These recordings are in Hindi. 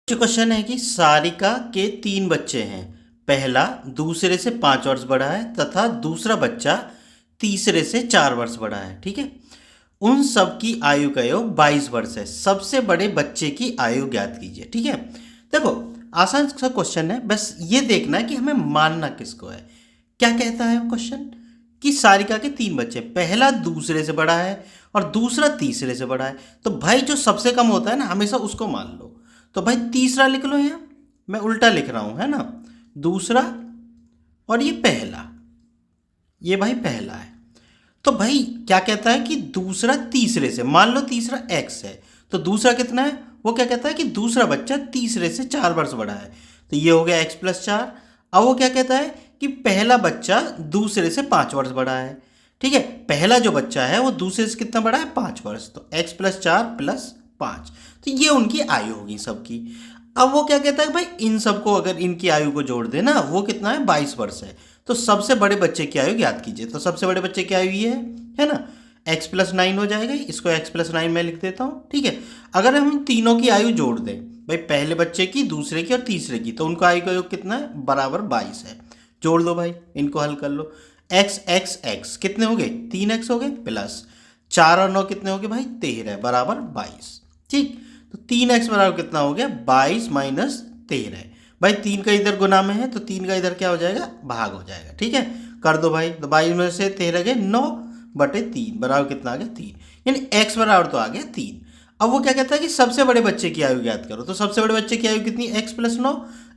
जो क्वेश्चन है कि सारिका के 3 बच्चे हैं। पहला दूसरे से 5 वर्ष बड़ा है तथा दूसरा बच्चा तीसरे से 4 वर्ष बड़ा है। ठीक है, उन सब की आयु का योग 22 वर्ष है। सबसे बड़े बच्चे की आयु ज्ञात कीजिए। ठीक है, देखो आसान सा क्वेश्चन है, बस ये देखना है कि हमें मानना किसको है। क्या कहता है वो क्वेश्चन कि सारिका के 3 बच्चे, पहला दूसरे से बड़ा है और दूसरा तीसरे से बड़ा है। तो भाई जो सबसे कम होता है ना, हमेशा उसको मान लो। तो भाई तीसरा लिख लो, यहाँ मैं उल्टा लिख रहा हूं, है ना, दूसरा और ये पहला, ये भाई पहला है। तो भाई क्या कहता है कि दूसरा तीसरे से, मान लो तीसरा x है, तो दूसरा कितना है, वो क्या कहता है कि दूसरा बच्चा तीसरे से 4 वर्ष बड़ा है। तो ये हो गया x + 4। अब वो क्या कहता है कि पहला बच्चा दूसरे से 5 वर्ष बड़ा है। ठीक है, पहला जो बच्चा है वो दूसरे से कितना बड़ा है, 5 वर्ष। तो x + 4 + 5, तो ये उनकी आयु होगी सबकी। अब वो क्या कहता है भाई, इन सबको अगर इनकी आयु को जोड़ देना, वो कितना है, 22 वर्ष है। तो सबसे बड़े बच्चे की आयु ज्ञात कीजिए। तो सबसे बड़े बच्चे की आयु ये है ना, x + 9 हो जाएगा, इसको x + 9 मैं लिख देता हूँ। ठीक है, अगर हम इन तीनों की आयु जोड़ दें, भाई पहले बच्चे की, दूसरे की और तीसरे की, तो उनका आयु का योग कितना है, बराबर 22 है। जोड़ दो भाई, इनको हल कर लो। x x x कितने हो गए, 3x हो गए, प्लस 4 और 9 कितने हो गए भाई, 13 बराबर 22। ठीक, तो 3x बराबर कितना हो गया, 22 - 13। भाई 3 का इधर गुना में है, तो 3 का इधर क्या हो जाएगा, भाग हो जाएगा। ठीक है, कर दो भाई। तो 22 में से 13 गए, 9/3 बराबर कितना आ गया, 3। यानी x बराबर तो आ गया 3। अब वो क्या कहता है कि सबसे बड़े बच्चे की आयु ज्ञात करो। तो सबसे बड़े बच्चे की आयु कितनी, x + 9,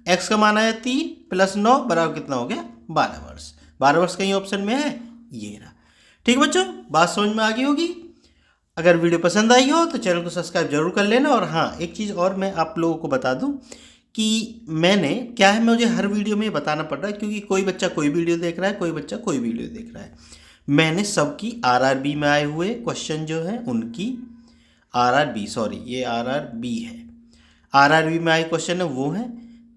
x का मान आया 3 + 9 बराबर कितना हो गया, 12 वर्ष। 12 वर्ष कहीं ऑप्शन में है, ये रहा। ठीक बच्चों, बात समझ में आ गई होगी। अगर वीडियो पसंद आई हो तो चैनल को सब्सक्राइब जरूर कर लेना। और हाँ, एक चीज़ और मैं आप लोगों को बता दूं कि मैंने क्या है, मुझे हर वीडियो में बताना पड़ रहा है, क्योंकि कोई बच्चा कोई वीडियो देख रहा है, कोई बच्चा कोई वीडियो देख रहा है। मैंने सबकी आरआरबी में आए हुए क्वेश्चन जो है उनकी, आरआरबी सॉरी, ये आरआरबी है, आरआरबी में आए क्वेश्चन है वो है,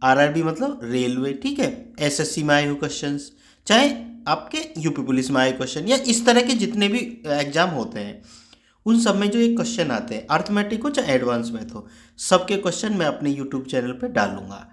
आरआरबी मतलब रेलवे। ठीक है, एसएससी में आए हुए क्वेश्चन, चाहे आपके यूपी पुलिस में आए क्वेश्चन, या इस तरह के जितने भी एग्जाम होते हैं, उन सब में जो एक क्वेश्चन आते हैं, अर्थमेटिक हो चाहे एडवांस मैथ हो, सबके क्वेश्चन मैं अपने यूट्यूब चैनल पे डालूंगा।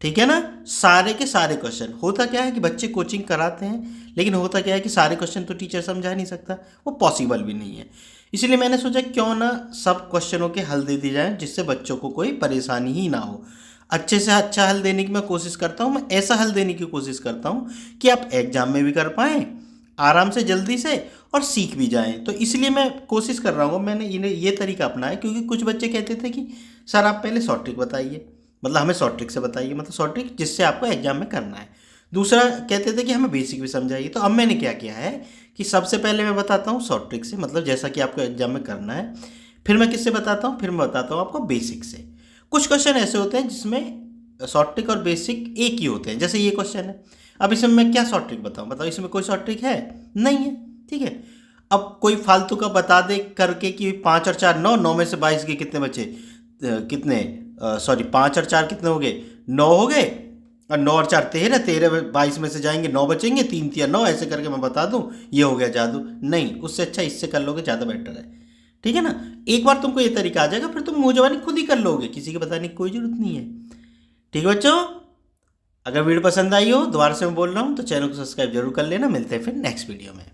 ठीक है ना, सारे के सारे क्वेश्चन। होता क्या है कि बच्चे कोचिंग कराते हैं, लेकिन होता क्या है कि सारे क्वेश्चन तो टीचर समझा नहीं सकता, वो पॉसिबल भी नहीं है। इसलिए मैंने सोचा क्यों ना सब क्वेश्चनों के हल दे दिए जाएं, जिससे बच्चों को कोई परेशानी ही ना हो। अच्छे से अच्छा हल देने की मैं कोशिश करता हूँ, मैं ऐसा हल देने की कोशिश करता हूँ कि आप एग्जाम में भी कर पाएँ आराम से, जल्दी से, और सीख भी जाएं। तो इसलिए मैं कोशिश कर रहा हूँ, मैंने इन्हें ये तरीका अपनाया, क्योंकि कुछ बच्चे कहते थे कि सर आप पहले शॉर्ट ट्रिक बताइए, मतलब हमें शॉर्ट ट्रिक से बताइए, मतलब शॉर्ट ट्रिक जिससे आपको एग्जाम में करना है। दूसरा कहते थे कि हमें बेसिक भी समझाइए। तो अब मैंने क्या किया है कि सबसे पहले मैं बताता हूँ शॉर्ट ट्रिक से, मतलब जैसा कि आपको एग्जाम में करना है। फिर मैं किससे बताता हूँ, फिर मैं बताता हूँ आपको बेसिक से। कुछ क्वेश्चन ऐसे होते हैं जिसमें शॉर्ट ट्रिक और बेसिक एक ही होते हैं, जैसे ये क्वेश्चन है। अब इसमें मैं क्या शॉर्ट ट्रिक बताऊँ, बताओ, इसमें कोई शॉर्ट ट्रिक है नहीं है। ठीक है, अब कोई फालतू का बता दे करके कि 5 और 4 9, 9 में से 22 के कितने बचे, कितने, सॉरी 5 और 4 कितने हो गए, 9 हो गए, और 9 और 4 13, 13 22 में से जाएंगे 9 बचेंगे, 3 3 9, ऐसे करके मैं बता दूं ये हो गया जादू। नहीं, उससे अच्छा इससे कर लोगे, ज़्यादा बेटर है। ठीक है ना, एक बार तुमको ये तरीका आ जाएगा, फिर तुम मुंह जबानी खुद ही कर लोगे, किसी के बताने की कोई जरूरत नहीं है। ठीक है बच्चों, अगर वीडियो पसंद आई हो, दोबारा से मैं बोल रहा हूँ, तो चैनल को सब्सक्राइब जरूर कर लेना। मिलते हैं फिर नेक्स्ट वीडियो में।